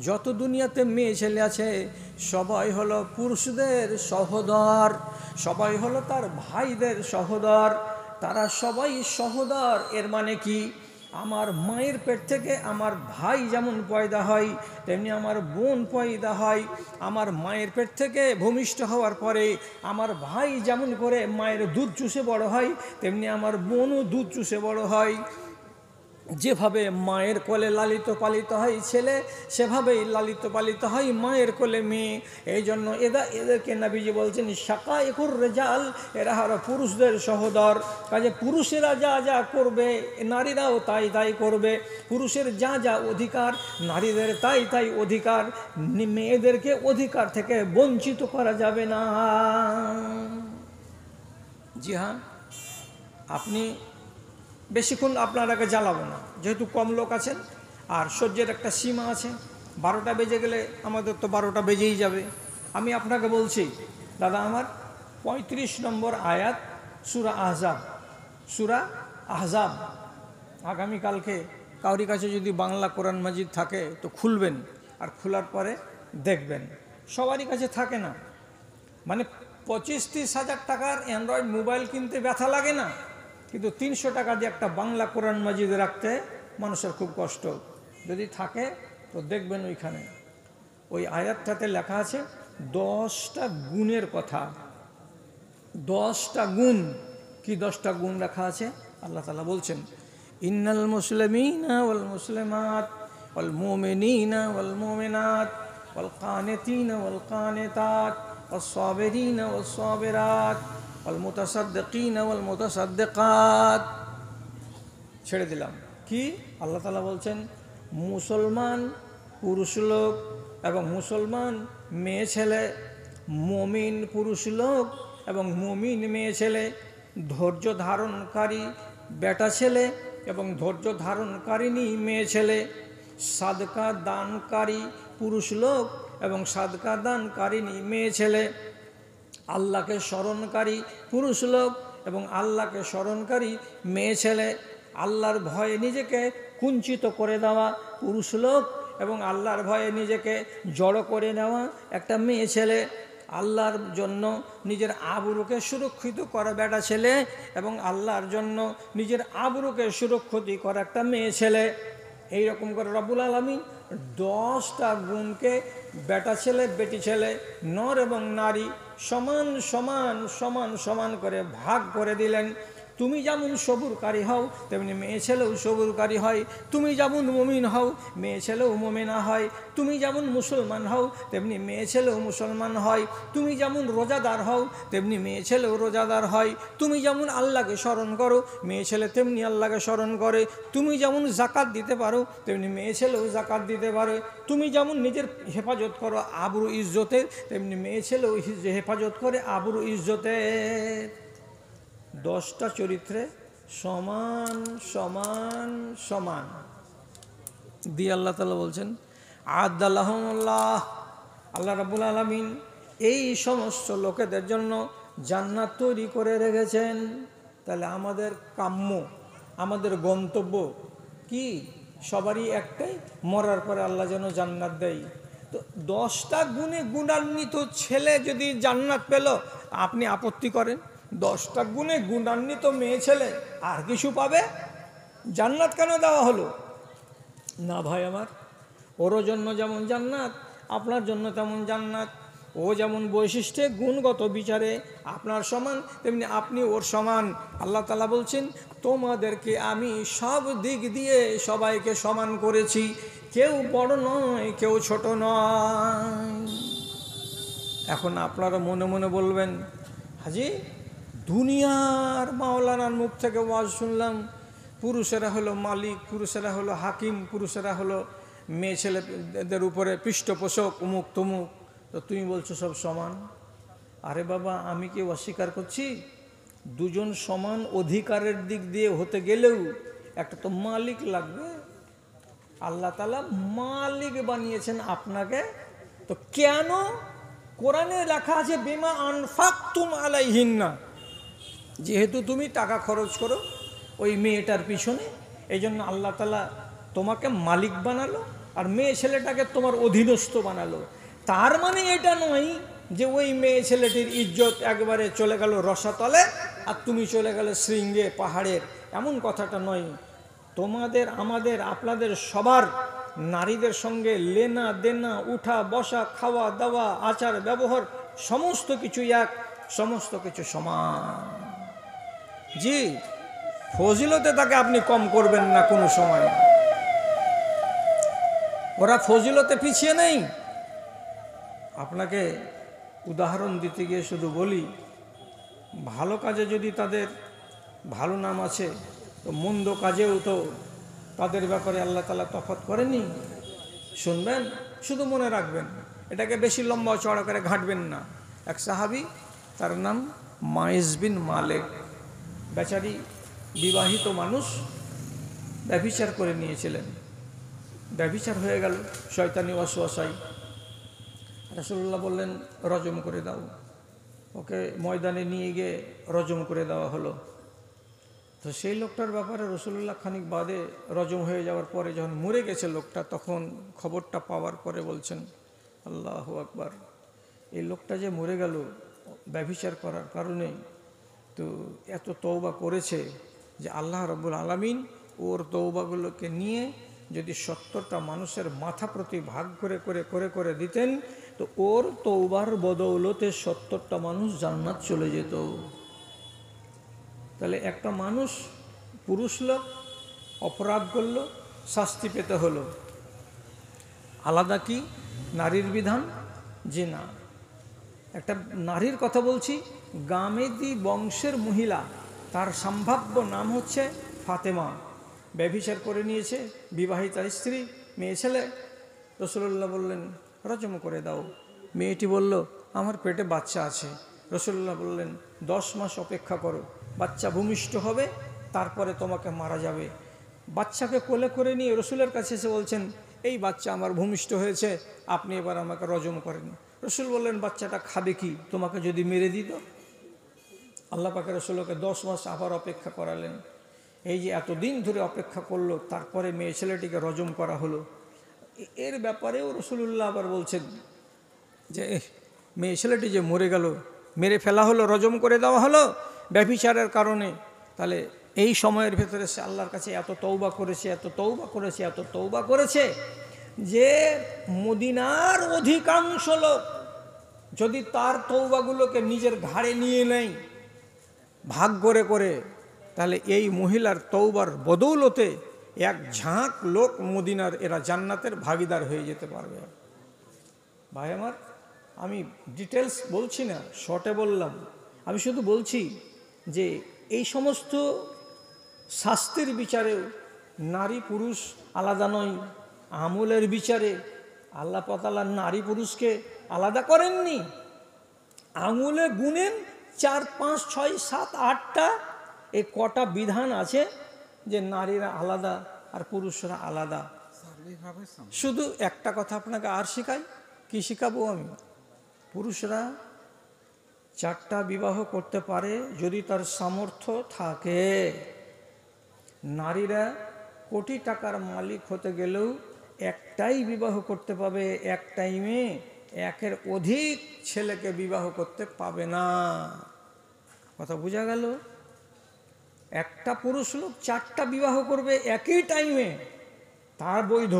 যত দুনিয়াতে মেয়ে ছেলে আছে সবাই হলো পুরুষদের সহোদর, সবাই হলো তার ভাইদের সহোদর, তারা সবাই সহোদর। এর মানে কি, আমার মায়ের পেট থেকে আমার ভাই যেমন পয়দা হয় তেমনি আমার বোন পয়দা হয়। আমার মায়ের পেট থেকে ভূমিষ্ঠ হওয়ার পরে আমার ভাই যেমন করে মায়ের দুধ চুষে বড় হয় তেমনি আমার বোনও দুধ চুষে বড় হয়। যেভাবে মায়ের কোলে লালিত পালিত হয় ছেলে, সেভাবেই লালিত পালিত হয় মায়ের কোলে মেয়ে। এই জন্য এদেরকে নবীজি বলছেন শাকায়েকুর রিজাল, এরা হলো পুরুষদের সহোদর। কাজে পুরুষেরা যা যা করবে নারীরাও তাই তাই করবে, পুরুষের যা যা অধিকার নারীদের তাই তাই অধিকার। মেয়েদেরকে অধিকার থেকে বঞ্চিত করা যাবে না। জি হ্যাঁ, আপনি বেশিক্ষণ আপনারাকে জ্বালাবো না, যেহেতু কম লোক আছেন আর সহ্যের একটা সীমা আছে। 12টা বেজে গেলে আমাদের তো 12টা বেজেই যাবে। আমি আপনাকে বলছি দাদা, আমার 35 নম্বর আয়াত সূরা আহজাব, সূরা আহজাব। আগামীকালকে কাউরি কাছে যদি বাংলা কোরআন মাজিদ থাকে তো খুলবেন, আর খোলার পরে দেখবেন। সবারই কাছে থাকে না, মানে 25-30 হাজার টাকার অ্যান্ড্রয়েড মোবাইল কিনতে ব্যথা লাগে না, কিন্তু 300 টাকা দিয়ে একটা বাংলা কোরআন মাজিদ রাখতে মানুষের খুব কষ্ট। যদি থাকে তো দেখবেন ওইখানে ওই আয়াতটাতে লেখা আছে 10টা গুণের কথা। 10টা গুণ, কি 10টা গুণ রাখা আছে? আল্লাহ তাআলা বলছেন ইন্নাল মুসলিমিনা ওয়াল মুসলিমাত ওয়াল মুমিনিনা ওয়াল মুমিনাত ওয়াল কানিতিনা ওয়াল কানিতাত ওয়াস সাবিরিনা ওয়াস সাবিরাত ওয়াল মুতাসাদ্দিকিনা ওয়াল মুতাসাদ্দিকাত। ছেড়ে দিলাম কি? আল্লাহ তাআলা বলছেন মুসলমান পুরুষ লোক এবং মুসলমান মেয়ে ছেলে, মুমিন পুরুষ লোক এবং মুমিন মেয়ে ছেলে, ধৈর্য ধারণকারী বেটা ছেলে এবং ধৈর্য ধারণকারিণী মেয়ে ছেলে, সাদকা দানকারী পুরুষ লোক এবং সাদকা দানকারিণী মেয়ে ছেলে, আল্লাহকে স্মরণকারী পুরুষ লোক এবং আল্লাহকে স্মরণকারী মেয়ে ছেলে, আল্লাহর ভয়ে নিজেকে কুঞ্চিত করে দেওয়া পুরুষ লোক এবং আল্লাহর ভয়ে নিজেকে জড়ো করে নেওয়া একটা মেয়ে ছেলে, আল্লাহর জন্য নিজের আবরুকে সুরক্ষিত করা বেটা ছেলে এবং আল্লাহর জন্য নিজের আবরুকে সুরক্ষিত করা একটা মেয়ে ছেলে। এইরকম করে রব্বুল আলামিন 10টা গুণকে বেটা ছেলে বেটি ছেলে, নর এবং নারী সমান সমান সমান সমান করে ভাগ করে দিলেন। তুমি যেমন সবুরকারী হও তেমনি মেয়ে ছেলেও সবুরকারী হয়, তুমি যেমন মুমিন হও মেয়ে ছেলেও মুমিনা হয়, তুমি যেমন মুসলমান হও তেমনি মেয়ে ছেলেও মুসলমান হয়, তুমি যেমন রোজাদার হও তেমনি মেয়ে ছেলেও রোজাদার হয়, তুমি যেমন আল্লাহকে স্মরণ করো মেয়ে ছেলে তেমনি আল্লাহকে স্মরণ করে, তুমি যেমন জাকাত দিতে পারো তেমনি মেয়ে ছেলেও জাকাত দিতে পারে, তুমি যেমন নিজের হেফাজত করো আবরু ইজ্জতের তেমনি মেয়ে ছেলেও হেফাজত করে আবরু ইজ্জতের। 10টা চরিত্রে সমান সমান সমান দিয়ে আল্লাহ তাআলা বলছেন আদাল্লাহুল্লাহ, আল্লাহ রাব্বুল আলামিন এই সমস্ত লোকেদের জন্য জান্নাত তৈরি করে রেখেছেন। তাহলে আমাদের কাম্য, আমাদের গন্তব্য কি? সবারই একটাই, মরার পরে আল্লাহ যেন জান্নাত দেয়। তো 10টা গুণে গুণান্বিত ছেলে যদি জান্নাত পেল, আপনি আপত্তি করেন? 10টা গুণে গুণান্বিত মেয়ে ছেলে আর কিছু পাবে? জান্নাত কেন দেওয়া হলো না? ভাই আমার, ওরও জন্য যেমন জান্নাত আপনার জন্য তেমন জান্নাত। ও যেমন বৈশিষ্ট্যে গুণগত বিচারে আপনার সমান তেমনি আপনি ওর সমান। আল্লাহ তাআলা বলছেন তোমাদেরকে আমি সব দিক দিয়ে সবাইকে সমান করেছি, কেউ বড় নয় কেউ ছোট নয়। এখন আপনারা মনে মনে বলবেন হাজি দুনিয়ার মাওলানার মুখ থেকে ওয়াজ শুনলাম পুরুষেরা হলো মালিক, পুরুষেরা হলো হাকিম, পুরুষেরা হলো মেয়ে ছেলেদের উপরে পৃষ্ঠপোষক অমুক তমুক, তো তুমি বলছো সব সমান। আরে বাবা, আমি কি অস্বীকার করছি? দুজন সমান অধিকারের দিক দিয়ে হতে গেলেও একটা তো মালিক লাগবে। আল্লাহ তাআলা মালিক বানিয়েছেন আপনাকে, তো কেন? কোরআনে লেখা আছে বিমা আনফাকতুম আলাইহিন্না, যেহেতু তুমি টাকা খরচ করো ওই মেয়েটার পিছনে, এই জন্য আল্লাহ তাআলা তোমাকে মালিক বানালো। আর মেয়ে ছেলেটাকে তোমার অধীনস্থ বানালো। তার মানে এটা নয় যে ওই মেয়ে ছেলেটির ইজ্জত একবারে চলে গেল রসাতলে আর তুমি চলে গেলে শৃঙ্গে পাহাড়ের, এমন কথাটা নয়। তোমাদের, আমাদের, আপনাদের সবার নারীদের সঙ্গে লেনা দেনা, উঠা বসা, খাওয়া দাওয়া, আচার ব্যবহার সমস্ত কিছু এক, সমস্ত কিছু সমান। জি, ফজিলতে তাকে আপনি কম করবেন না কোনো সময়। ওরা ফজিলতে পিছিয়ে নেই। আপনাকে উদাহরণ দিতে গিয়ে শুধু বলি, ভালো কাজে যদি তাদের ভালো নাম আছে, তো মন্দ কাজেও তো তাদের ব্যাপারে আল্লাহ তাআলা তফাৎ করেনি। শুনবেন, শুধু মনে রাখবেন, এটাকে বেশি লম্বা চড়া করে ঘাঁটবেন না। এক সাহাবী, তার নাম মাইজ বিন মালিক, বেচারি বিবাহিত মানুষ, ব্যভিচার করে নিয়েছিলেন। ব্যভিচার হয়ে গেল, শয়তানি ওয়াসওয়াসায়। রাসূলুল্লাহ বললেন রজম করে দাও। ওকে ময়দানে নিয়ে গিয়ে রজম করে দেওয়া হলো। তো সেই লোকটার ব্যাপারে রাসূলুল্লাহ খানিক বাদে, রজম হয়ে যাওয়ার পরে যখন মরে গেছে লোকটা, তখন খবরটা পাওয়ার পরে বলছেন আল্লাহু আকবার, এই লোকটা যে মরে গেল ব্যভিচার করার কারণে, তো এত তওবা করেছে যে আল্লাহ রাব্বুল আলামিন ওর তওবাগুলোকে নিয়ে যদি 70টা মানুষের মাথা প্রতি ভাগ করে করে করে করে দিতেন, তো ওর তওবার বদৌলতে 70টা মানুষ জান্নাত চলে যেত। তাহলে একটা মানুষ, পুরুষ লোক অপরাধ করলো, শাস্তি পেতে হলো। আলাদা কি নারীর বিধান? যে না, একটা নারীর কথা বলছি, গামেদি বংশের মহিলা, তার সম্ভাব্য নাম হচ্ছে ফাতেমা, ব্যভিচার করে নিয়েছে, বিবাহিতা স্ত্রী, মেয়ে ছেলে। রাসূলুল্লাহ বললেন রজম করে দাও। মেয়েটি বলল আমার পেটে বাচ্চা আছে। রাসূলুল্লাহ বললেন 10 মাস অপেক্ষা করো, বাচ্চা ভূমিষ্ঠ হবে, তারপরে তোমাকে মারা যাবে। বাচ্চাকে কোলে করে নিয়ে রসুলের কাছে এসে বলছেন এই বাচ্চা আমার ভূমিষ্ঠ হয়েছে, আপনি এবার আমাকে রজম করেন। রসুল বললেন বাচ্চাটা খাবে কি, তোমাকে যদি মেরে দিত? আল্লাহ পাক রসুলকে 10 মাস আবার অপেক্ষা করালেন। এই যে এতদিন ধরে অপেক্ষা করলো, তারপরে মেয়ে ছেলেটিকে রজম করা হলো। এর ব্যাপারেও রসুলুল্লাহ আবার বলছেন যে মেয়ে ছেলেটি যে মরে গেল, মেরে ফেলা হলো, রজম করে দেওয়া হলো ব্যভিচারের কারণে, তাহলে এই সময়ের ভেতরে সে আল্লাহর কাছে এত তওবা করেছে, এত তওবা করেছে, এত তওবা করেছে যে মদিনার অধিকাংশ লোক যদি তার তওবাগুলোকে নিজের ঘাড়ে নিয়ে নেয় ভাগ করে করে, তাহলে এই মহিলার তওবার বদৌলতে এক ঝাঁক লোক মদিনার, এরা জান্নাতের ভাগীদার হয়ে যেতে পারবে। ভাই আমার, আমি ডিটেলস বলছি না, শর্টে বললাম। আমি শুধু বলছি যে এই সমস্ত শাস্তির বিচারেও নারী পুরুষ আলাদা নয়। আমলের বিচারে আল্লাহ তাআলা নারী পুরুষকে আলাদা করেননি। আঙুলে গুনেন 4, 5, 6, 7, 8টা এই কটা বিধান আছে যে নারীরা আলাদা আর পুরুষরা আলাদা। শুধু একটা কথা আপনাকে আর শেখাই, কি শেখাবো আমি? পুরুষরা 4টা বিবাহ করতে পারে যদি তার সামর্থ্য থাকে। নারীরা কোটি টাকার মালিক হতে গেলেও একটাই বিবাহ করতে পাবে, এক টাইমে একের অধিক ছেলেকে বিবাহ করতে পাবে না। কথা বোঝা গেল? একটা পুরুষ লোক 4টা বিবাহ করবে একই টাইমে, তার বৈধ,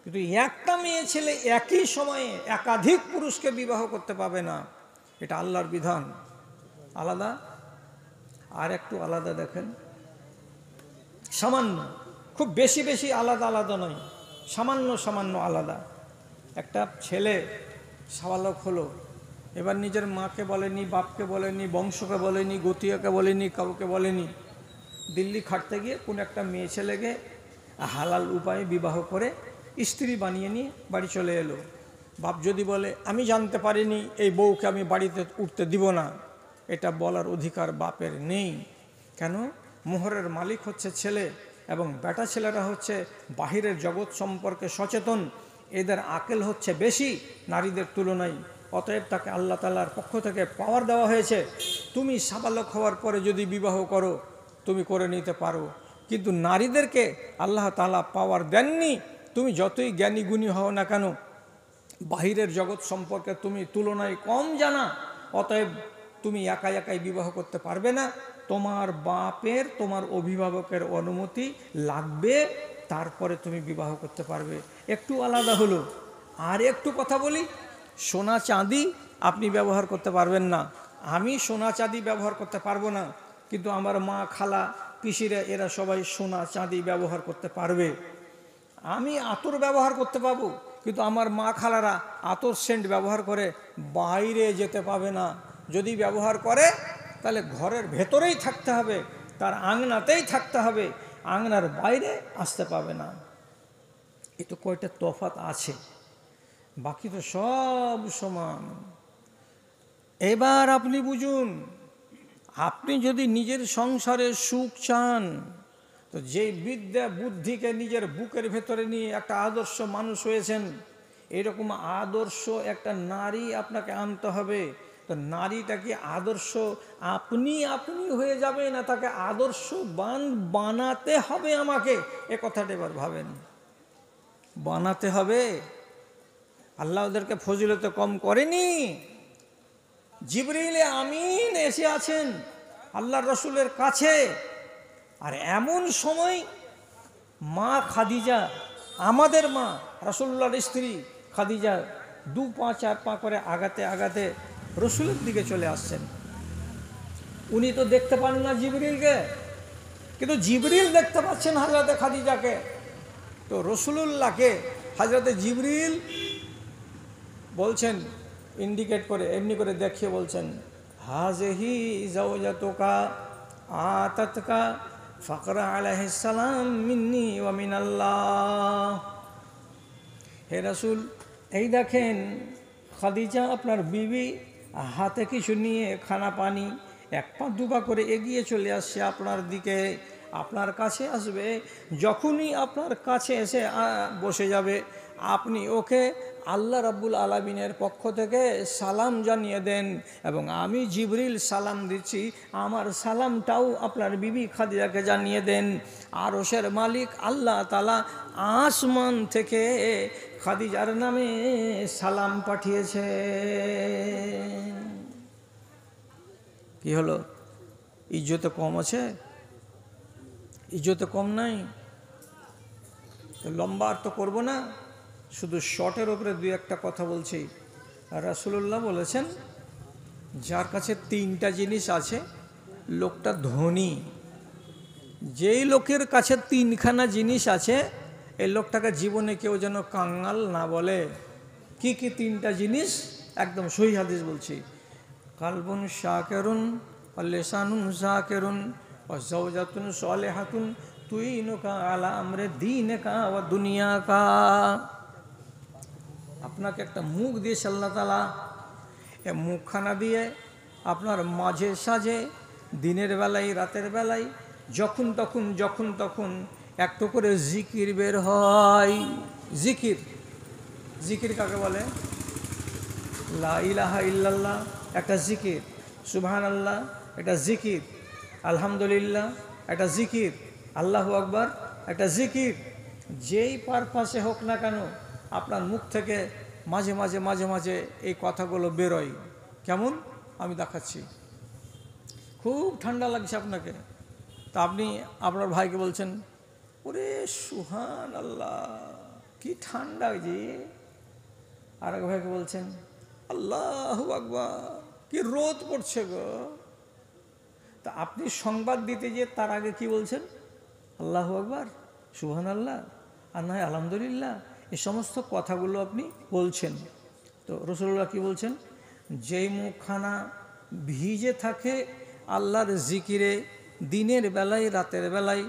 কিন্তু একটা মেয়ে ছেলে একই সময়ে একাধিক পুরুষকে বিবাহ করতে পাবে না। এটা আল্লাহর বিধান, আলাদা। আর একটু আলাদা দেখেন, সামান্য, খুব বেশি বেশি আলাদা আলাদা নয়, সামান্য সামান্য আলাদা। একটা ছেলে সাবালক হলো, এবার নিজের মাকে বলেনি, বাপকে বলেনি, বংশকে বলেনি, গোত্রীয়কে বলেনি, কাউকে বলেনি, দিল্লি খাটতে গিয়ে কোন একটা মেয়ে ছেলেকে হালাল উপায়ে বিবাহ করে স্ত্রী বানিয়ে নিয়ে বাড়ি চলে এলো। বাপ যদি বলে আমি জানতে পারিনি, এই বউকে আমি বাড়িতে উঠতে দিব না, এটা বলার অধিকার বাপের নেই। কেন? মোহরের মালিক হচ্ছে ছেলে, এবং বেটা ছেলেরা হচ্ছে বাহিরের জগৎ সম্পর্কে সচেতন, এদের আকেল হচ্ছে বেশি নারীদের তুলনায়। অতএব তাকে আল্লাহ তাআলার পক্ষ থেকে পাওয়ার দেওয়া হয়েছে, তুমি সাবালক হওয়ার পরে যদি বিবাহ করো তুমি করে নিতে পারো। কিন্তু নারীদেরকে আল্লাহ তাআলা পাওয়ার দেননি তুমি যতই জ্ঞানী গুণী হও না কেন, বাহিরের জগৎ সম্পর্কে তুমি তুলনায় কম জানা, অতএব তুমি একাই একাই বিবাহ করতে পারবে না, তোমার বাপের তোমার অভিভাবকের অনুমতি লাগবে, তারপরে তুমি বিবাহ করতে পারবে। একটু আলাদা হলো। আর একটু কথা বলি, সোনা চাঁদি আপনি ব্যবহার করতে পারবেন না, আমি সোনা চাঁদি ব্যবহার করতে পারবো না, কিন্তু আমার মা, খালা, পিসিরা এরা সবাই সোনা চাঁদি ব্যবহার করতে পারবে। আমি আতর ব্যবহার করতে পারবো, কিন্তু আমার মা খালারা আতর সেন্ট ব্যবহার করে বাইরে যেতে পাবে না। যদি ব্যবহার করে তাহলে ঘরের ভেতরেই থাকতে হবে, তার আঙনাতেই থাকতে হবে, আঙনার বাইরে আসতে পাবে না। এ তো কয়টা তফাৎ আছে, বাকি তো সব সমান। এবার আপনি বুঝুন, আপনি যদি নিজের সংসারে সুখ চান, তো যে বিদ্যা বুদ্ধিকে নিজের বুকের ভেতরে নিয়ে একটা আদর্শ মানুষ হয়েছেন, এরকম আদর্শ একটা নারী আপনাকে আনতে হবে। তো নারীটা কি আদর্শ আপনি হয়ে যাবে, না তাকে আদর্শবান বানাতে হবে আমাকে? এ কথাটা এবার ভাবেন। বানাতে হবে। আল্লাহ ওদেরকে ফজিলতে কম করেনি। জিবরিল আমিন এসে আছেন আল্লাহর রসুলের কাছে, আর এমন সময় মা খাদিজা, আমাদের মা রাসূলুল্লাহর স্ত্রী খাদিজা 2 পা 4 পা করে আগাতে আগাতে রসুলের দিকে চলে আসছেন। উনি তো দেখতে পান না জিবরিলকে, কিন্তু জিবরিল দেখতে পাচ্ছেন হযরতে খাদিজাকে। তো রসুলুল্লাহকে হযরতে জিবরিল বলছেন, ইন্ডিকেট করে এমনি করে দেখিয়ে বলছেন, হাযিহি যাওজাতুকা আতাতকা ফাকরা আলাইহিস সালাম মিন্নি ওয়া মিনাল্লাহ। হে রাসূল, এই দেখেন খাদিজা আপনার বিবি হাতে কিছু নিয়ে খানা পানি 1 পা 2 পা করে এগিয়ে চলে আসছে আপনার দিকে, আপনার কাছে আসবে। যখনই আপনার কাছে এসে বসে যাবে, আপনি ওকে আল্লাহ রাব্বুল আলামিনের পক্ষ থেকে সালাম জানিয়ে দেন, এবং আমি জিবরিল সালাম দিচ্ছি, আমার সালামটাও আপনার বিবি খাদিজাকে জানিয়ে দেন। আরশের মালিক আল্লাহ তাআলা আসমান থেকে খাদিজার নামে সালাম পাঠিয়েছে। কি হলো? ইজ্জতে কম আছে? ইজ্জতে কম নাই? লম্বা আর তো করবো না, শুধু শর্টের ওপরে 2-1টা কথা বলছি। রাসূলুল্লাহ বলেছেন, যার কাছে 3টা জিনিস আছে লোকটা ধনী। যেই লোকের কাছে 3খানা জিনিস আছে, এই লোকটাকে জীবনে কেউ যেন কাঙ্গাল না বলে। কি কি 3টা জিনিস? একদম সহিহ হাদিস বলছি। কালবুন শাকিরুন ওয়া লিসানুন যাকিরুন ওয়া যাওজাতুন সালিহাতুন তুইনুকা আলা আমরি দীনিকা ওয়া দুনিয়াকা। আপনাকে একটা মুখ দিয়েছে আল্লাহ তাআলা, এ মুখখানা দিয়ে আপনার মাঝে সাজে দিনের বেলায় রাতের বেলায় যখন তখন একটু করে জিকির বের হয়। জিকির, জিকির কাকে বলে? লা ইলাহা ইল্লাল্লাহ একটা জিকির, সুবহানাল্লাহ একটা জিকির, আলহামদুলিল্লাহ একটা জিকির, আল্লাহু আকবার একটা জিকির। যেই পারপাসে হোক না কেন, আপনার মুখ থেকে মাঝে মাঝে এই কথাগুলো বেরোয়। কেমন? আমি দেখাচ্ছি। খুব ঠান্ডা লাগছে আপনাকে, তা আপনি আপনার ভাইকে বলছেন, ওরে সুবহানাল্লাহ কি ঠান্ডা যে। আর এক ভাইকে বলছেন, আল্লাহু আকবার কি রোদ পড়ছে গো। তা আপনি সংবাদ দিতে গিয়ে তার আগে কি বলছেন? আল্লাহু আকবার, সুবহানাল্লাহ, আর নয় আলহামদুলিল্লাহ, এই সমস্ত কথাগুলো আপনি বলছেন। তো রাসূলুল্লাহ কি বলছেন? যেই মুখখানা ভিজে থাকে আল্লাহর জিকিরে, দিনের বেলায় রাতের বেলায়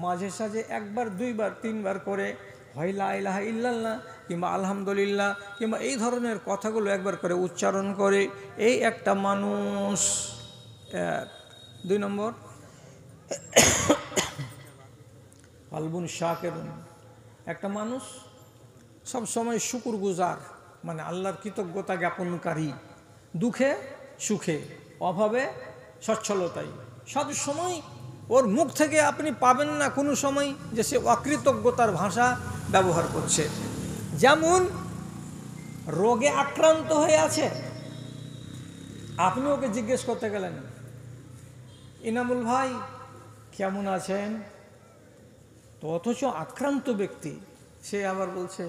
মাঝে সাঝে 1 বার 2 বার 3 বার করে হয় লা ইলাহা ইল্লাল্লাহ কিংবা আলহামদুলিল্লাহ কিংবা এই ধরনের কথাগুলো 1 বার করে উচ্চারণ করে, এই একটা মানুষ। 2 নম্বর, কালবুন শাকিরুন, একটা মানুষ সবসময় শুকরগুজার, মানে আল্লাহর কৃতজ্ঞতা জ্ঞাপনকারী, দুঃখে সুখে অভাবে সচ্ছলতায় সব সময় ওর মুখ থেকে আপনি পাবেন না কোনো সময় যে সে অকৃতজ্ঞতার ভাষা ব্যবহার করছে। যেমন রোগে আক্রান্ত হয়ে আছে, আপনি ওকে জিজ্ঞেস করতে গেলেন, ইনামুল ভাই কেমন আছেন, তো অথচ আক্রান্ত ব্যক্তি সে আবার বলছে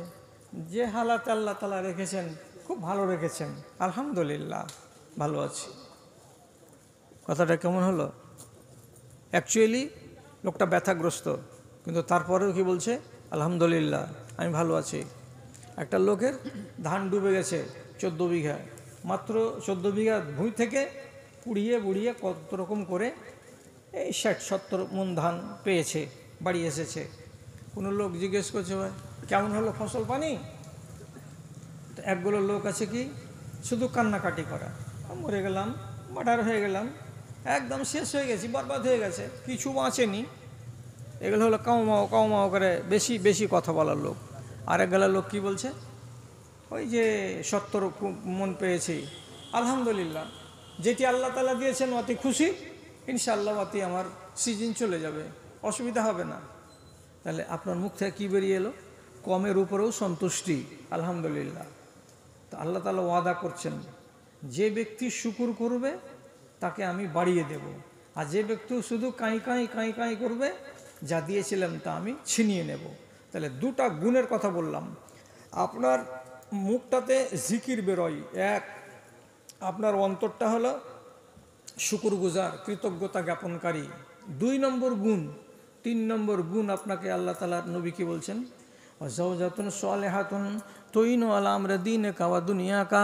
যে হালাত আল্লাহ তাআলা রেখেছেন খুব ভালো রেখেছেন, আলহামদুলিল্লাহ ভালো আছি। কথাটা কেমন হলো? অ্যাকচুয়ালি লোকটা ব্যথাগ্রস্ত, কিন্তু তারপরেও কি বলছে, আলহামদুলিল্লাহ আমি ভালো আছি। একটা লোকের ধান ডুবে গেছে 14 বিঘা, মাত্র 14 বিঘা ভুঁই থেকে পুড়িয়ে বুড়িয়ে কত রকম করে এই 60-70 মণ ধান পেয়েছে, বাড়ি এসেছে। কোনো লোক জিজ্ঞেস করছে, ভাই কেমন হলো ফসল পানি? তো একগুলো লোক আছে কি শুধু কান্নাকাটি করা, মরে গেলাম, মার্ডার হয়ে গেলাম, একদম শেষ হয়ে গেছি, বরবাদ হয়ে গেছে, কিছু বাঁচেনি। এগুলো হলো কাউমাও করে বেশি বেশি কথা বলার লোক। আর একগুলো লোক কি বলছে, ওই যে 70 মণ পেয়েছি, আলহামদুলিল্লাহ, যেটি আল্লাহ তাআলা দিয়েছেন অতি খুশি, ইনশাআল্লাহ অতি আমার সিজন চলে যাবে, অসুবিধা হবে না। তাহলে আপনার মুখ থেকে কী বেরিয়ে এলো? কমের উপরেও সন্তুষ্টি, আলহামদুলিল্লাহ। তো আল্লাহ তাআলা ওয়াদা করছেন, যে ব্যক্তি শুকর করবে তাকে আমি বাড়িয়ে দেব, আর যে ব্যক্তি শুধু কাঁই কাঁই করবে, যা দিয়েছিলাম তা আমি ছিনিয়ে নেব। তাহলে দুটা গুণের কথা বললাম। আপনার মুখটাতে জিকির বেরোয়, এক, আপনার অন্তরটা হলো শুকরগুজার, কৃতজ্ঞতা জ্ঞাপনকারী। 2 নম্বর গুণ, 3 নম্বর গুণ আপনাকে আল্লাহ তাআলার নবী কি বলছেন, যাওজাতুন সালেহাতুন তুইনু আলা আমরি দীনিকা ওয়া দুনিয়াকা।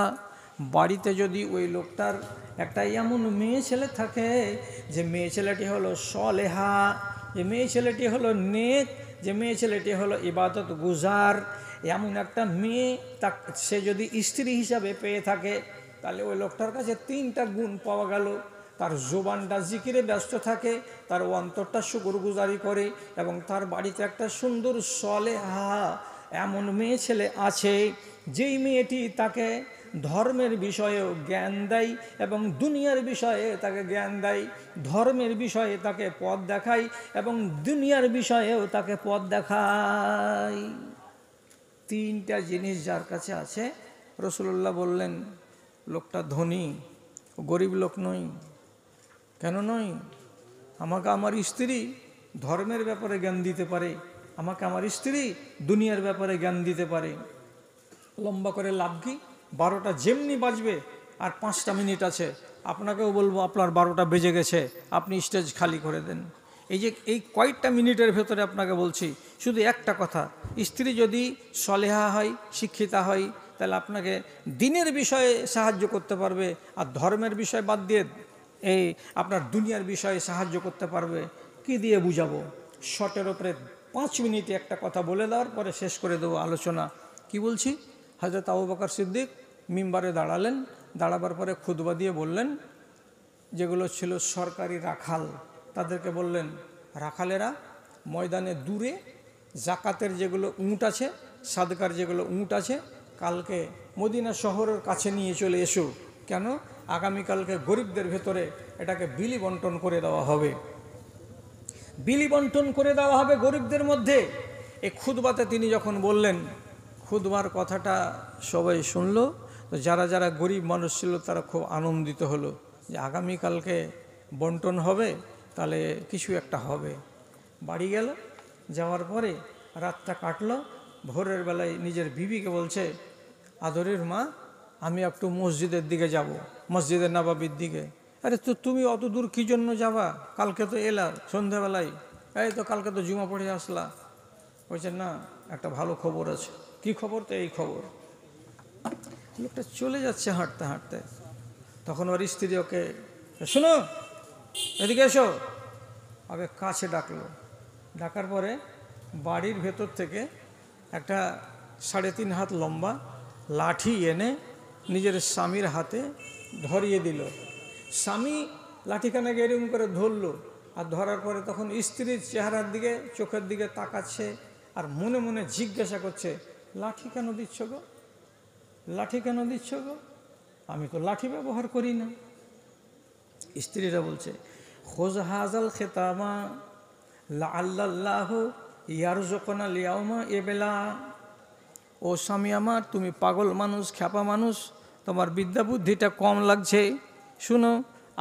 বাড়িতে যদি ওই লোকটার একটা এমন মেয়ে ছেলে থাকে যে মেয়ে ছেলেটি হলো সালেহা, যে মেয়ে ছেলেটি হলো নেক, যে মেয়ে ছেলেটি হলো ইবাদত গুজার, এমন একটা মেয়ে সে যদি স্ত্রী হিসাবে পেয়ে থাকে, তাহলে ওই লোকটার কাছে 3টা গুণ পাওয়া গেল। তার জোবানটা জিকিরে ব্যস্ত থাকে, তার অন্তরটা শুকরগুজারি করে, এবং তার বাড়িতে একটা সুন্দর সালেহা এমন মেয়ে ছেলে আছে, যেই মেয়েটি তাকে ধর্মের বিষয়েও জ্ঞান দেয় এবং দুনিয়ার বিষয়ে তাকে জ্ঞান দেয়, ধর্মের বিষয়ে তাকে পথ দেখায় এবং দুনিয়ার বিষয়েও তাকে পথ দেখায়। 3টা জিনিস যার কাছে আছে, রাসূলুল্লাহ বললেন লোকটা ধনী, গরিব লোক নয়। কেন নয়? আমাকে আমার স্ত্রী ধর্মের ব্যাপারে জ্ঞান দিতে পারে, আমাকে আমার স্ত্রী দুনিয়ার ব্যাপারে জ্ঞান দিতে পারে। লম্বা করে লাভ কি, 12টা যেমনি বাজবে আর 5টা মিনিট আছে, আপনাকেও বলবো আপনার 12টা বেজে গেছে, আপনি স্টেজ খালি করে দেন। এই কয়েকটা মিনিটের ভেতরে আপনাকে বলছি শুধু একটা কথা, স্ত্রী যদি সলেহা হয়, শিক্ষিতা হয়, তাহলে আপনাকে দিনের বিষয়ে সাহায্য করতে পারবে, আর ধর্মের বিষয় বাদ দিয়ে এই আপনার দুনিয়ার বিষয়ে সাহায্য করতে পারবে। কি দিয়ে বুঝাবো? শর্টের ওপরে 5 মিনিটে একটা কথা বলে দেওয়ার পরে শেষ করে দেবো আলোচনা। কি বলছি? হযরত আবু বকর সিদ্দিক মিম্বারে দাঁড়ালেন, দাঁড়াবার পরে খুতবা দিয়ে বললেন, যেগুলো ছিল সরকারি রাখাল তাদেরকে বললেন, রাখালেরা ময়দানে দূরে জাকাতের যেগুলো উঁট আছে, সাদকার যেগুলো উঁট আছে, কালকে মদিনা শহরের কাছে নিয়ে চলে এসো। কেন? আগামীকালকে গরিবদের ভেতরে এটাকে বিলি বন্টন করে দেওয়া হবে, বিলি বন্টন করে দেওয়া হবে গরিবদের মধ্যে। এই খুতবাতে তিনি যখন বললেন, খুতবার কথাটা সবাই শুনলো, তো যারা যারা গরিব মানুষ ছিল তারা খুব আনন্দিত হলো যে আগামীকালকে বন্টন হবে, তাহলে কিছু একটা হবে। বাড়ি গেল, যাওয়ার পরে রাতটা কাটলো, ভোরের বেলায় নিজের বিবিকে বলছে, আদরের মা, আমি একটু মসজিদের দিকে যাব, মসজিদে নববীর দিকে। আরে তো তুমি অত দূর কী জন্য যাবা? কালকে তো এলা সন্ধ্যাবেলায়, এই তো কালকে তো জুমা পড়ে আসলা। বলছে না, একটা ভালো খবর আছে। কি খবর? তো এই খবর। লোকটা চলে যাচ্ছে হাঁটতে হাঁটতে, তখন ওর স্ত্রী ওকে, শোনো এদিকে এসো, আগে কাছে ডাকলো। ডাকার পরে বাড়ির ভেতর থেকে একটা 3.5 হাত লম্বা লাঠি এনে নিজের স্বামীর হাতে ধরিয়ে দিল। স্বামী লাঠিখানাকে এরকম করে ধরলো, আর ধরার পরে তখন স্ত্রীর চেহারার দিকে, চোখের দিকে তাকাচ্ছে, আর মনে মনে জিজ্ঞাসা করছে, লাঠি কেন দিচ্ছ গো, লাঠি কেন দিচ্ছ গো? আমি তো লাঠি ব্যবহার করি না। স্ত্রীরা বলছে, খোজ হাজাল খেতামা লাআল্লাল্লাহু ইয়ারজুকুনা লিয়াউমা এবেলা, ও স্বামী আমার, তুমি পাগল মানুষ, খ্যাপা মানুষ, তোমার বিদ্যা বুদ্ধিটা কম লাগছে। শুনো,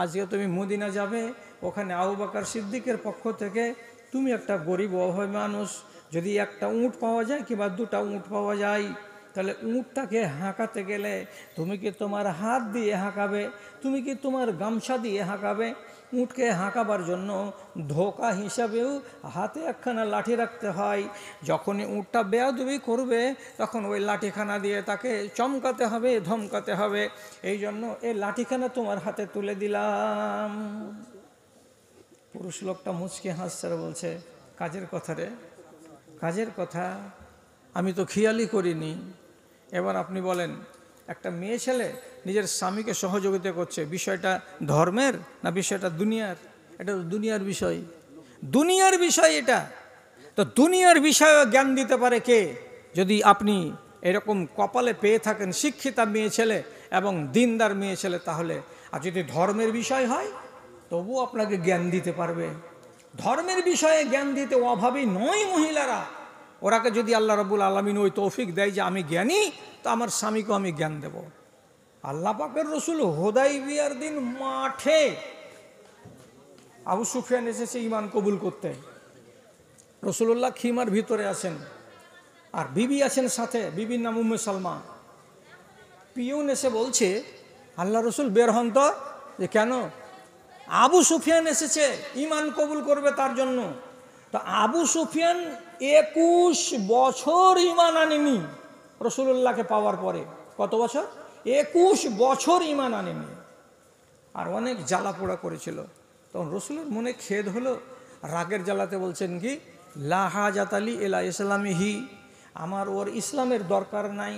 আজকে তুমি মদিনা যাবে, ওখানে আবু বকর সিদ্দিকের পক্ষ থেকে তুমি একটা গরিব অভাবী মানুষ, যদি একটা উট পাওয়া যায় কিংবা দুটা উট পাওয়া যায়, তাহলে উটটাকে হাঁকাতে গেলে তুমি কি তোমার হাত দিয়ে হাঁকাবে, তুমি কি তোমার গামছা দিয়ে হাঁকাবে? উটকে হাঁকাবার জন্য ধোকা হিসাবেও হাতে একখানা লাঠি রাখতে হয়। যখনই উটটা বেয়াদবি করবে তখন ওই লাঠিখানা দিয়ে তাকে চমকাতে হবে, ধমকাতে হবে। এই জন্য এই লাঠিখানা তোমার হাতে তুলে দিলাম। পুরুষ লোকটা মুচকে হাসছে, বলছে, কাজের কথা রে, কাজের কথা, আমি তো খেয়ালই করিনি। এবার আপনি বলেন, একটা মেয়ে ছেলে নিজের স্বামীকে সহযোগিতা করছে, বিষয়টা ধর্মের না বিষয়টা দুনিয়ার? এটা তো দুনিয়ার বিষয়, দুনিয়ার বিষয় এটা। তো দুনিয়ার বিষয়ে জ্ঞান দিতে পারে কে? যদি আপনি এরকম কপালে পেয়ে থাকেন শিক্ষিতা মেয়ে ছেলে এবং দিনদার মেয়ে ছেলে, তাহলে। আর যদি ধর্মের বিষয় হয় তবু আপনাকে জ্ঞান দিতে পারবে। ধর্মের বিষয়ে জ্ঞান দিতে অভাবী নয় মহিলারা। ওরাকে যদি আল্লাহ রাব্বুল আলামিন ওই তৌফিক দেয় যে আমি জ্ঞানী, তো আমার স্বামীকেও আমি জ্ঞান দেব। আল্লাহ পাকের রসুল হুদাইবিয়ার দিন মাঠে আবু সুফিয়ান এসেছে ঈমান কবুল করতে। রসুল্লাহ খিমার ভিতরে আছেন, আর বিবি আছেন সাথে, বিবির নাম উম্মে সালমা। পিয়ন এসে বলছে, আল্লাহ রসুল বের হন তো। যে কেন? আবু সুফিয়ান এসেছে, ঈমান কবুল করবে তার জন্য। তো আবু সুফিয়ান 21 বছর ঈমান আনেনি রসুল্লাহকে পাওয়ার পরে। কত বছর? 21 বছর ঈমান আনেনি, আর অনেক জ্বালা পোড়া করেছিল। তখন রসুলের মনে খেদ হলো, রাগের জ্বালাতে বলছেন কি, লা হাজাত আলী ইলা ইসলামিহি, আমার ওর ইসলামের দরকার নাই।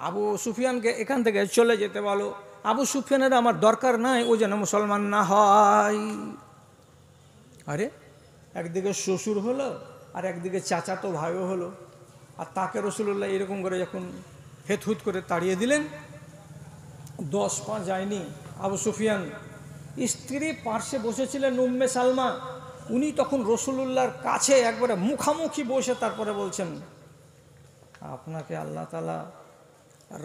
আবু সুফিয়ানকে এখান থেকে চলে যেতে বলো, আবু সুফিয়ানের আমার দরকার নাই, ও যেন মুসলমান না হয়। আরে একদিকে শ্বশুর হলো আর একদিকে চাচাতো ভাইও হলো, আর তাকে রসুল্লাহ এরকম করে যখন হেতহুত করে তাড়িয়ে দিলেন, 10 পা যায়নি আবু সুফিয়ান। স্ত্রী পার্শ্বে বসেছিলেন উম্মে সালমা, উনি তখন রসুলুল্লাহর কাছে একবারে মুখামুখি বসে তারপরে বলছেন, আপনাকে আল্লাহ তাআলা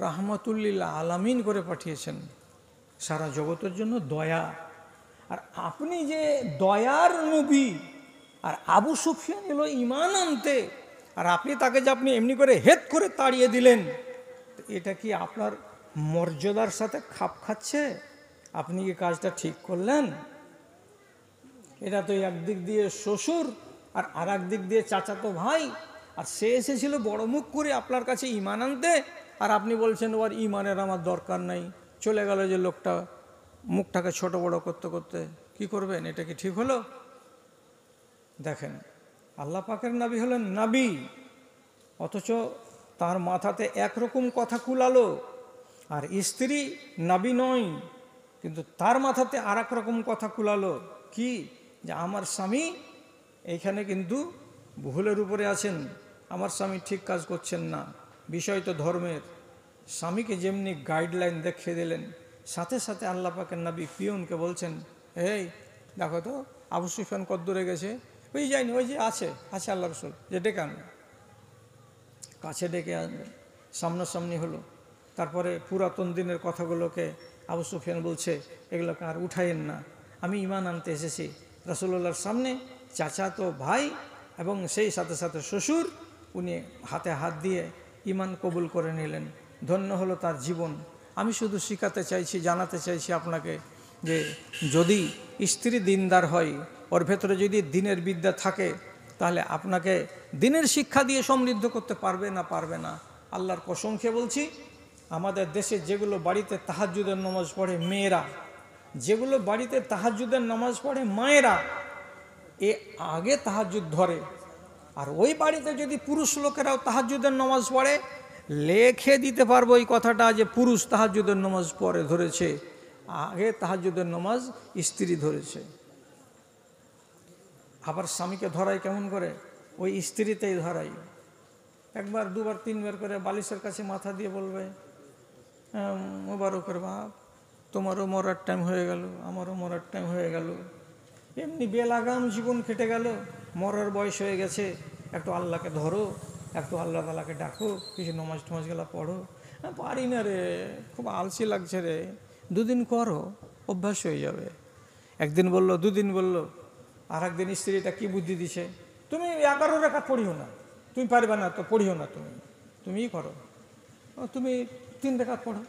রাহমাতুল্লিল আলামিন করে পাঠিয়েছেন, সারা জগতের জন্য দয়া। আর আপনি যে দয়ার নবী, আর আবু সুফিয়ান এলো ঈমান আনতে, আর আপনি তাকে যে আপনি এমনি করে হেত করে তাড়িয়ে দিলেন, এটা কি আপনার মর্যাদার সাথে খাপ খাচ্ছে? আপনি কি কাজটা ঠিক করলেন? এটা তো একদিক দিয়ে শ্বশুর আর আর এক দিক দিয়ে চাচাতো ভাই, আর সে এসেছিল বড় মুখ করে আপনার কাছে ঈমান আনতে, আর আপনি বলছেন ওর ঈমানের আমার দরকার নাই। চলে গেল যে লোকটা, মুখটাকে ছোট বড় করতে করতে। কি করবেন? এটা কি ঠিক হলো? দেখেন, আল্লাহ পাকের নবী হলেন নবী, অথচ তার মাথাতে একরকম কথা কুলালো, আর স্ত্রী নবী নয় কিন্তু তার মাথাতে আর এক রকম কথা কুলালো। কি? যে আমার স্বামী এইখানে কিন্তু ভুলের উপরে আছেন, আমার স্বামী ঠিক কাজ করছেন না। বিষয় তো ধর্মের। স্বামীকে যেমনি গাইডলাইন দেখিয়ে দিলেন, সাথে সাথে আল্লাহ পাকের নবী পিয়নকে বলছেন, এই দেখো তো আবু সুফিয়ান কত দূরে গেছে। ওই যায়নি, ওই যে আছে আল্লাহ রসুল, যে ডেকে আনবে। কাছে ডেকে আনবেন, সামনাসামনি হলো। তারপরে পুরাতন দিনের কথাগুলোকে আবু সুফিয়ান বলছে, এগুলোকে আর উঠাইয়েন না, আমি ঈমান আনতে এসেছি। রাসূলুল্লাহর সামনে চাচাতো ভাই এবং সেই সাথে সাথে শ্বশুর, উনি হাতে হাত দিয়ে ঈমান কবুল করে নিলেন। ধন্য হলো তার জীবন। আমি শুধু শিখাতে চাইছি, জানাতে চাইছি আপনাকে, যে যদি স্ত্রী দিনদার হয়, ওর ভেতরে যদি দিনের বিদ্যা থাকে, তাহলে আপনাকে দিনের শিক্ষা দিয়ে সমৃদ্ধ করতে পারবে না, পারবে না। আল্লাহর কসম খেয়ে বলছি, আমাদের দেশে যেগুলো বাড়িতে তাহাজ্জুদের নামাজ পড়ে মেয়েরা, যেগুলো বাড়িতে তাহাজ্জুদের নামাজ পড়ে মায়েরা, এ আগে তাহাজ্জুদ ধরে। আর ওই বাড়িতে যদি পুরুষ লোকেরাও তাহাজ্জুদের নামাজ পড়ে, লেখে দিতে পারবো এই কথাটা, যে পুরুষ তাহাজ্জুদের নামাজ পড়ে ধরেছে, আগে তাহাজ্জুদের নামাজ স্ত্রী ধরেছে। আবার স্বামীকে ধরাই কেমন করে? ওই স্ত্রীতেই ধরাই। একবার দুবার তিনবার করে বালিশের কাছে মাথা দিয়ে বলবে, মোবারকের বাপ, তোমারও মরার টাইম হয়ে গেল, আমারও মরার টাইম হয়ে গেল। এমনি বেলাগাম জীবন কেটে গেল, মরার বয়স হয়ে গেছে, একটু আল্লাহকে ধরো, একটু আল্লাহ তালাকে ডাকো, কিছু নমাজ টমাজগুলো পড়ো। পারি না রে, খুব আলসি লাগছে রে। দুদিন করো, অভ্যাস হয়ে যাবে। একদিন বললো, দুদিন বললো, আর একদিন স্ত্রীটা কি বুদ্ধি দিছে, তুমি 11 রাকাত পড়িও না, তুমি পারবে না তো পড়িও না, তুমিই করো, তুমি 3 রাকাত পড়ো,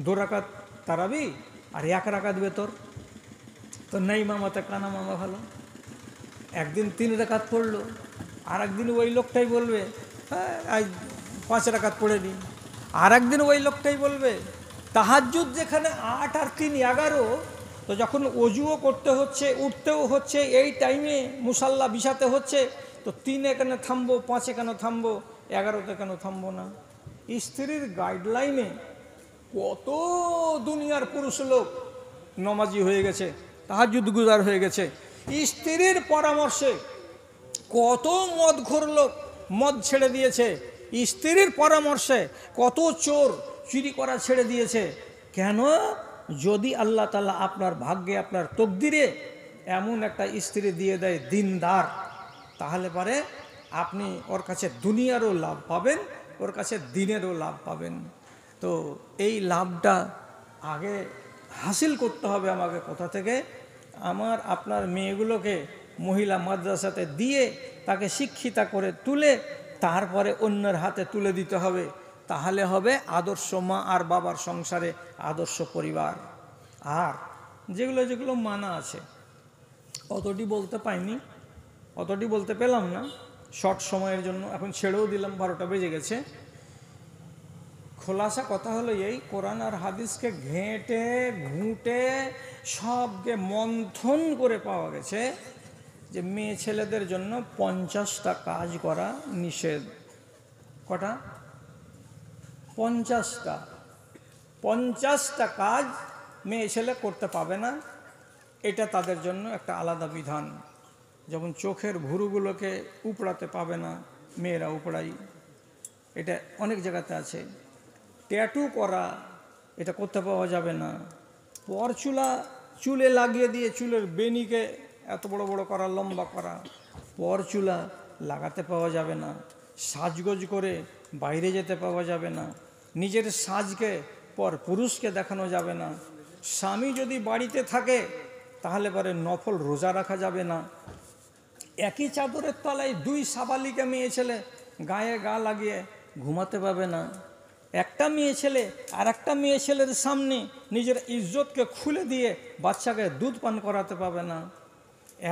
2 রাকাত তারাবি আর 1 রাকাত বেতর। তো নেই মামাতে কানা মামা ভালো। একদিন 3 রাকাত পড়লো, আর একদিন ওই লোকটাই বলবে হ্যাঁ আজ 5 রাকাত পড়ে নি। আর একদিন ওই লোকটাই বলবে তাহাজ্জুদ যেখানে 8 আর 3 11, তো যখন অজুও করতে হচ্ছে, উঠতেও হচ্ছে, এই টাইমে মুসাল্লা বিছাতে হচ্ছে, তো 3 কেন থামবো, 5 কেন থামবো, 11তে কেন থামবো না? স্ত্রীর গাইডলাইনে কত দুনিয়ার পুরুষ লোক নমাজি হয়ে গেছে, তাহাজ্জুদ গুজার হয়ে গেছে। স্ত্রীর পরামর্শে কত মদখোর লোক মদ ছেড়ে দিয়েছে, স্ত্রীর পরামর্শে কত চোর চুরি করা ছেড়ে দিয়েছে। কেন? যদি আল্লাহ তাআলা আপনার ভাগ্যে, আপনার তকদিরে এমন একটা স্ত্রী দিয়ে দেয় দিনদার, তাহলে পরে আপনি ওর কাছে দুনিয়ারও লাভ পাবেন, ওর কাছে দিনেরও লাভ পাবেন। তো এই লাভটা আগে হাসিল করতে হবে আমাকে কোথা থেকে? আমার আপনার মেয়েগুলোকে মহিলা মাদ্রাসাতে দিয়ে তাকে শিক্ষিতা করে তুলে তারপরে অন্যের হাতে তুলে দিতে হবে। তাহলে হবে আদর্শ মা আর বাবার সংসারে আদর্শ পরিবার। আর যেগুলো যেগুলো মানা আছে অতটি বলতে পাইনি, অতটি বলতে পেলাম না শর্ট সময়ের জন্য, এখন ছেড়েও দিলাম, 12টা বেজে গেছে। খোলাসা কথা হলো এই, কোরআন আর হাদিসকে ঘেঁটে ঘুঁটে সবকে মন্থন করে পাওয়া গেছে যে মেয়ে ছেলেদের জন্য 50টা কাজ করা নিষেধ। কটা? 50টা। 50টা কাজ মেয়ে ছেলে করতে পাবে না, এটা তাদের জন্য একটা আলাদা বিধান। যেমন চোখের ভুরুগুলোকে উপড়াতে পাবে না, মেয়েরা উপড়াই, এটা অনেক জায়গাতে আছে। ট্যাটু করা, এটা করতে পাওয়া যাবে না। পরচুলা চুলে লাগিয়ে দিয়ে চুলের বেনিকে এত বড় বড় করা, লম্বা করা, পরচুলা লাগাতে পাওয়া যাবে না। সাজগোজ করে বাইরে যেতে পাওয়া যাবে না। নিজের সাজকে পর পুরুষকে দেখানো যাবে না। স্বামী যদি বাড়িতে থাকে তাহলে পরে নফল রোজা রাখা যাবে না। একই চাদরের তলায় 2 সাবালিকা মেয়ে ছেলে গায়ে গা লাগিয়ে ঘুমাতে পাবে না। একটা মেয়ে ছেলে আর একটা মেয়ে ছেলের সামনে নিজের ইজ্জতকে খুলে দিয়ে বাচ্চাকে দুধ পান করাতে পাবে না।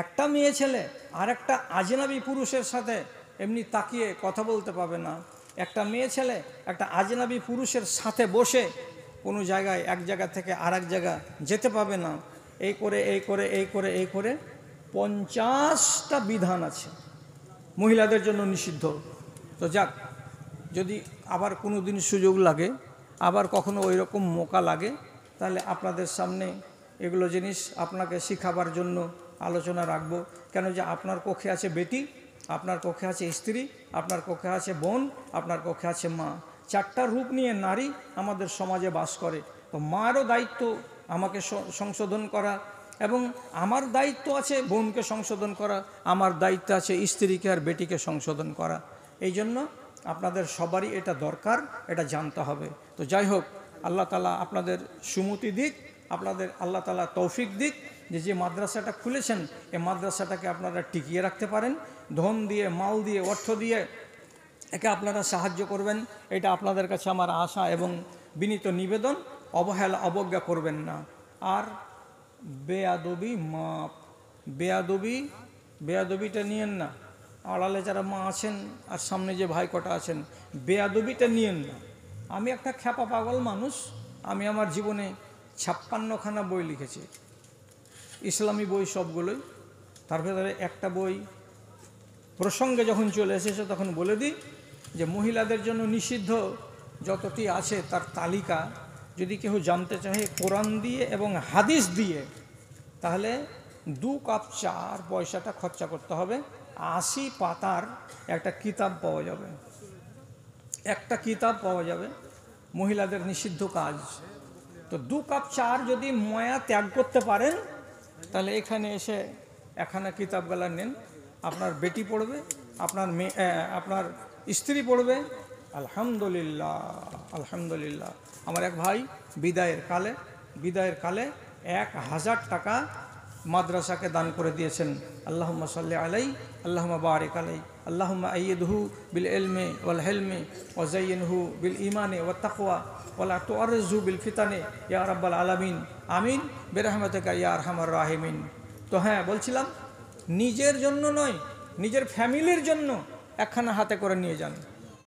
একটা মেয়ে ছেলে আর একটা আজনাবি পুরুষের সাথে এমনি তাকিয়ে কথা বলতে পাবে না। একটা মেয়ে ছেলে একটা আজনাবি পুরুষের সাথে বসে কোনো জায়গায় এক জায়গা থেকে আর এক জায়গা যেতে পাবে না। এই করে এই করে এই করে এই করে 50টা বিধান আছে মহিলাদের জন্য নিষিদ্ধ। তো যাক, যদি আবার কোনো দিন সুযোগ লাগে, আবার কখনো ওই রকম মৌকা লাগে, তাহলে আপনাদের সামনে এগুলো জিনিস আপনাকে শিখাবার জন্য আলোচনা রাখবো। কেন যে আপনার কক্ষে আছে বেটি, আপনার কক্ষে আছে স্ত্রী, আপনার কক্ষে আছে বোন, আপনার কক্ষে আছে মা। 4টা রূপ নিয়ে নারী আমাদের সমাজে বাস করে। তো মারও দায়িত্ব আমাকে সংশোধন করা, এবং আমার দায়িত্ব আছে বোনকে সংশোধন করা, আমার দায়িত্ব আছে স্ত্রীকে আর বেটিকে সংশোধন করা। এই জন্য আপনাদের সবারই এটা দরকার, এটা জানতে হবে। তো যাই হোক, আল্লাহ তাআলা আপনাদের সুমতি দিক, আপনাদের আল্লাহ তাআলা তৌফিক দিক যে মাদ্রাসাটা খুলেছেন এই মাদ্রাসাটাকে আপনারা টিকিয়ে রাখতে পারেন। ধন দিয়ে, মাল দিয়ে, অর্থ দিয়ে একে আপনারা সাহায্য করবেন, এটা আপনাদের কাছে আমার আশা এবং বিনীত নিবেদন। অবহেলা অবজ্ঞা করবেন না। আর বেয়াদবি মাপ, বেয়াদবিটা নিয়েন না। আড়ালে যারা মা আছেন আর সামনে যে ভাই কটা আছেন, বেয়াদবিটা নিয়েন না। আমি একটা খ্যাপা পাগল মানুষ, আমি আমার জীবনে 56খানা বই লিখেছি, ইসলামী বই সবগুলোই। তার ভেতরে একটা বই প্রসঙ্গে যখন চলে এসেছে তখন বলে দিই যে মহিলাদের জন্য নিষিদ্ধ যতটি আছে তার তালিকা যদি কেউ জানতে চাহে কোরআন দিয়ে এবং হাদিস দিয়ে, তাহলে 2 কাপ চার পয়সাটা খরচা করতে হবে। 80 পাতার একটা কিতাব পাওয়া যাবে, একটা কিতাব পাওয়া যাবে মহিলাদের নিষিদ্ধ কাজ। তো 2 কাপ চার যদি ময়া ত্যাগ করতে পারেন তাহলে এখানে এসে একখানা কিতাবগুলা নেন, আপনার বেটি পড়বে, আপনার মেয়ে, আপনার স্ত্রী পড়বে। আলহামদুলিল্লাহ, আলহামদুলিল্লাহ। আমার এক ভাই বিদায়ের কালে 1000 টাকা মাদ্রাসাকে দান করে দিয়েছেন। আল্লাহুম্মা সাল্লি আলাই, আল্লাহুম্মা বারিক আলাই, আল্লাহুম্মা আইয়িদহু বিল ইলমি ওয়াল হিলমি ওয়া যায়্যিনহু বিল ঈমানি ওয়াত তাকওয়া ওয়া লা তুআররিজহু বিল ফিতানি ইয়া রাব্বাল আলামিন, আমিন বিরহমাতিকা ইয়া আরহামার রাহিমিন। তো হ্যাঁ, বলছিলাম নিজের জন্য নয়, নিজের ফ্যামিলির জন্য একখানা হাতে করে নিয়ে যান।